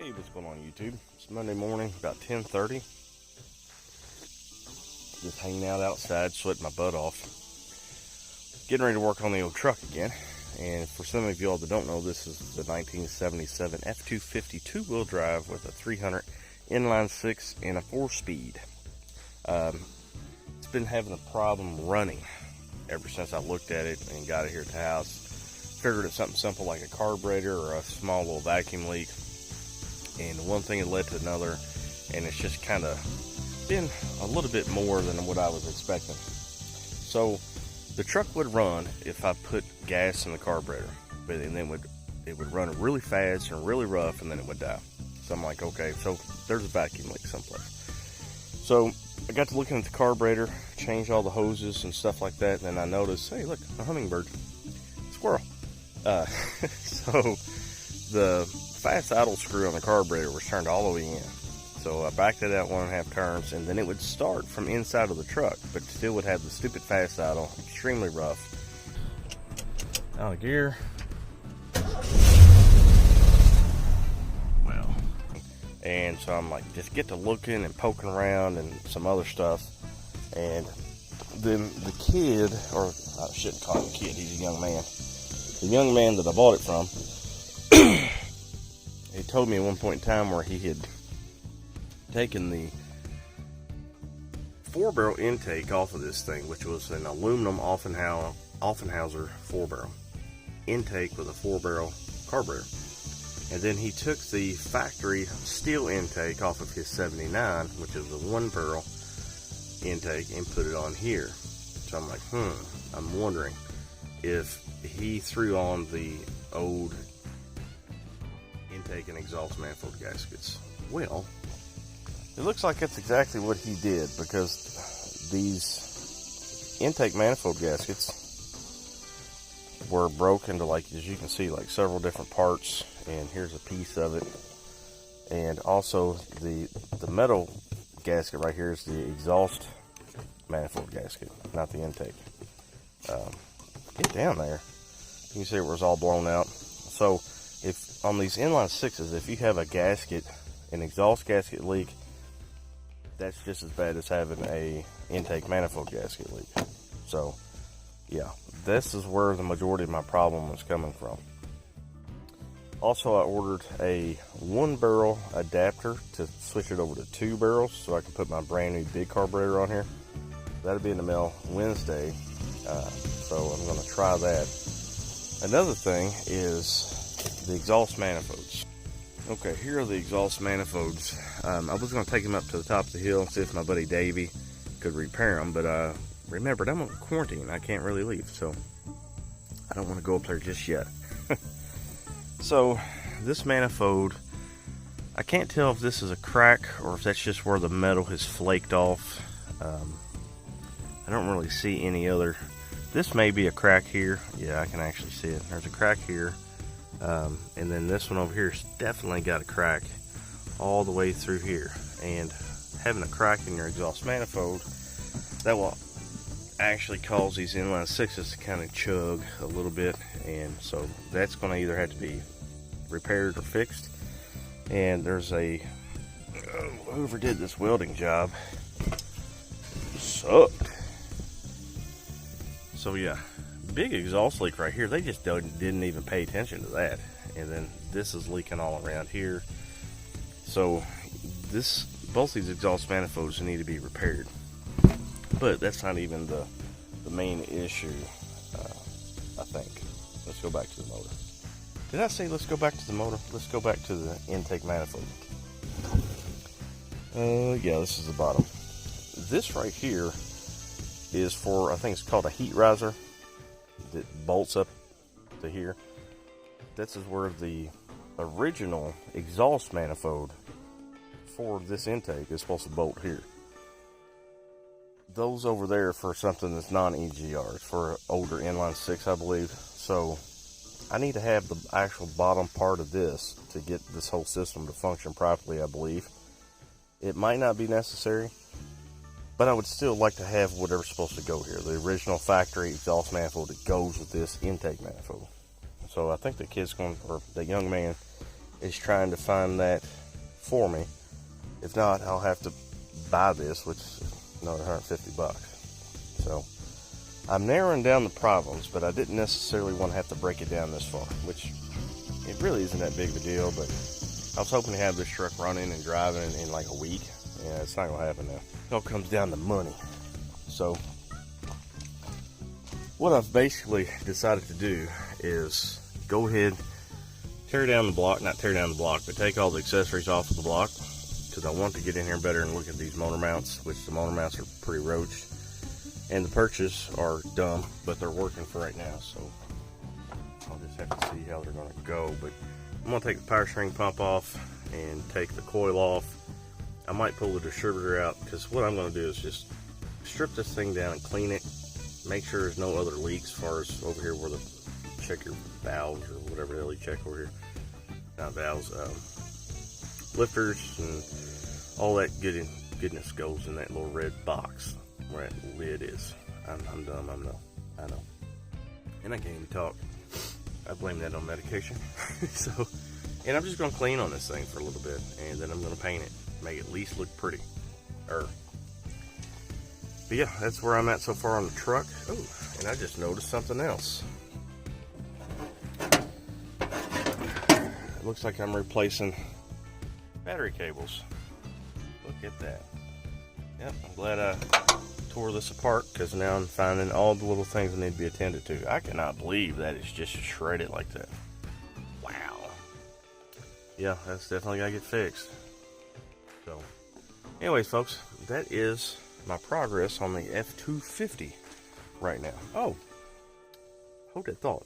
Hey, what's going on YouTube? It's Monday morning, about 10:30. Just hanging out outside, sweating my butt off. Getting ready to work on the old truck again. And for some of y'all that don't know, this is the 1977 F-250 two-wheel drive with a 300 inline six and a 4-speed. It's been having a problem running ever since I looked at it and got it here at the house. Figured it's something simple like a carburetor or a small little vacuum leak. And one thing had led to another, and it's just kind of been a little bit more than what I was expecting. So the truck would run if I put gas in the carburetor, but then it would run really fast and really rough, and then it would die. So I'm like, okay, so there's a vacuum leak someplace. So I got to looking at the carburetor, changed all the hoses and stuff like that, and then I noticed, hey, look, a hummingbird, squirrel. So the fast idle screw on the carburetor was turned all the way in. So I backed it out 1.5 turns, and then it would start from inside of the truck, but still would have the stupid fast idle, extremely rough. Out of gear. Well, and so I'm like, just get to looking and poking around and some other stuff. And then the kid, or I shouldn't call him a kid, he's a young man. The young man that I bought it from, he told me at one point in time where he had taken the 4-barrel intake off of this thing, which was an aluminum Offenhauser 4-barrel intake with a 4-barrel carburetor. And then he took the factory steel intake off of his 79, which is a 1-barrel intake, and put it on here. So I'm like, I'm wondering if he threw on the old intake and exhaust manifold gaskets. Well, it looks like that's exactly what he did, because these intake manifold gaskets were broken into, like, as you can see, like several different parts, and here's a piece of it. And also the metal gasket right here is the exhaust manifold gasket, not the intake. Get down there. You can see it was all blown out. So if on these inline sixes, if you have a gasket, an exhaust gasket leak, that's just as bad as having a intake manifold gasket leak. So yeah, this is where the majority of my problem was coming from. Also, I ordered a 1-barrel adapter to switch it over to 2 barrels so I can put my brand new big carburetor on here. That'll be in the mail Wednesday, so I'm going to try that. Another thing is the exhaust manifolds. Okay, here are the exhaust manifolds. I was going to take them up to the top of the hill and see if my buddy Davey could repair them, but I remembered I'm on quarantine. I can't really leave, so I don't want to go up there just yet. So this manifold, I can't tell if this is a crack or if that's just where the metal has flaked off. I don't really see any other. This may be a crack here. Yeah, I can actually see it. There's a crack here. And then this one over here has definitely got a crack all the way through here. And having a crack in your exhaust manifold, that will actually cause these inline sixes to kind of chug a little bit. And so that's going to either have to be repaired or fixed. And there's a, whoever did this welding job sucked. So yeah, big exhaust leak right here. They just didn't even pay attention to that. And then this is leaking all around here. So both these exhaust manifolds need to be repaired. But that's not even the main issue, I think. Let's go back to the motor. Did I say let's go back to the motor? Let's go back to the intake manifold. Yeah, this is the bottom. This right here is for, I think it's called a heat riser that bolts up to here. This is where the original exhaust manifold for this intake is supposed to bolt here. Those over there for something that's non-EGR. It's for older inline six, I believe. So I need to have the actual bottom part of this to get this whole system to function properly, I believe. It might not be necessary, but I would still like to have whatever's supposed to go here. The original factory exhaust manifold that goes with this intake manifold. So I think the kid's going, or the young man is trying to find that for me. If not, I'll have to buy this, which is another $150. So I'm narrowing down the problems, but I didn't necessarily want to have to break it down this far, which it really isn't that big of a deal. But I was hoping to have this truck running and driving in like a week. Yeah, it's not gonna happen now. It all comes down to money. So what I've basically decided to do is go ahead, tear down the block, not tear down the block, but take all the accessories off of the block, because I want to get in here better and look at these motor mounts, which the motor mounts are pretty roached. And the perches are dumb, but they're working for right now, so I'll just have to see how they're gonna go. But I'm gonna take the power steering pump off and take the coil off. I might pull the distributor out, because what I'm gonna do is just strip this thing down and clean it. Make sure there's no other leaks as far as over here where the check your valves or whatever the hell you check over here. Not valves, lifters and all that goodness goes in that little red box where that lid is. I'm dumb, I know. And I can't even talk. I blame that on medication. And I'm just gonna clean on this thing for a little bit, and then I'm gonna paint it, make it at least look pretty. But yeah, that's where I'm at so far on the truck. Oh, and I just noticed something else. It looks like I'm replacing battery cables. Look at that. Yep, I'm glad I tore this apart, because now I'm finding all the little things that need to be attended to. I cannot believe that it's just shredded like that. Wow. Yeah, that's definitely gotta get fixed. So, anyways, folks, that is my progress on the F-250 right now. Oh, hold that thought.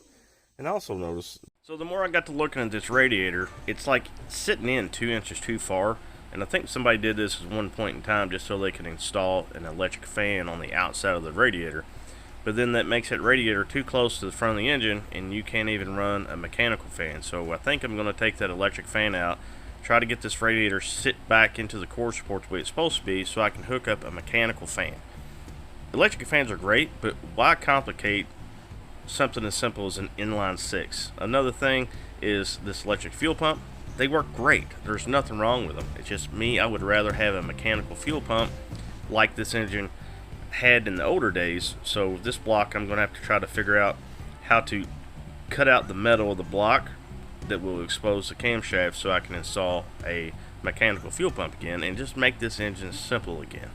And I also noticed, so the more I got to looking at this radiator, it's like sitting in 2 inches too far. And I think somebody did this at one point in time just so they could install an electric fan on the outside of the radiator. But then that makes that radiator too close to the front of the engine, and you can't even run a mechanical fan. So I think I'm going to take that electric fan out, try to get this radiator sit back into the core support the way it's supposed to be, so I can hook up a mechanical fan. Electric fans are great, but why complicate something as simple as an inline 6? Another thing is this electric fuel pump. They work great. There's nothing wrong with them. It's just me, I would rather have a mechanical fuel pump like this engine had in the older days. So this block, I'm going to have to try to figure out how to cut out the metal of the block that will expose the camshaft, so I can install a mechanical fuel pump again and just make this engine simple again.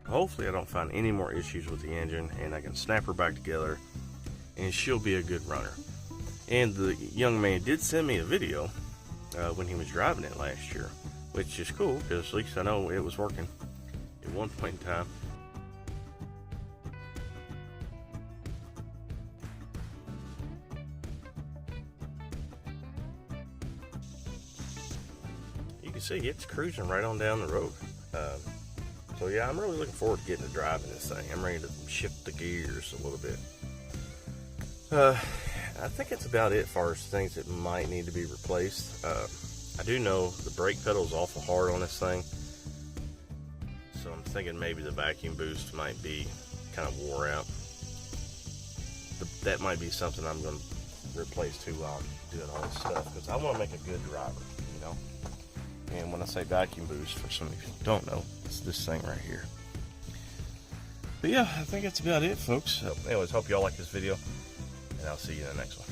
Hopefully I don't find any more issues with the engine, and I can snap her back together and she'll be a good runner. And the young man did send me a video when he was driving it last year, which is cool, because at least I know it was working at one point in time. You can see it's cruising right on down the road. So yeah, I'm really looking forward to getting to driving this thing. I'm ready to shift the gears a little bit. I think it's about it as far as things that might need to be replaced. I do know the brake pedal is awful hard on this thing, so I'm thinking maybe the vacuum boost might be kind of wore out. That might be something I'm going to replace too while I'm doing all this stuff, because I want to make a good driver, you know. And when I say vacuum boost, for some of you who don't know, it's this thing right here. But yeah, I think that's about it, folks. So anyways, hope you all like this video, and I'll see you in the next one.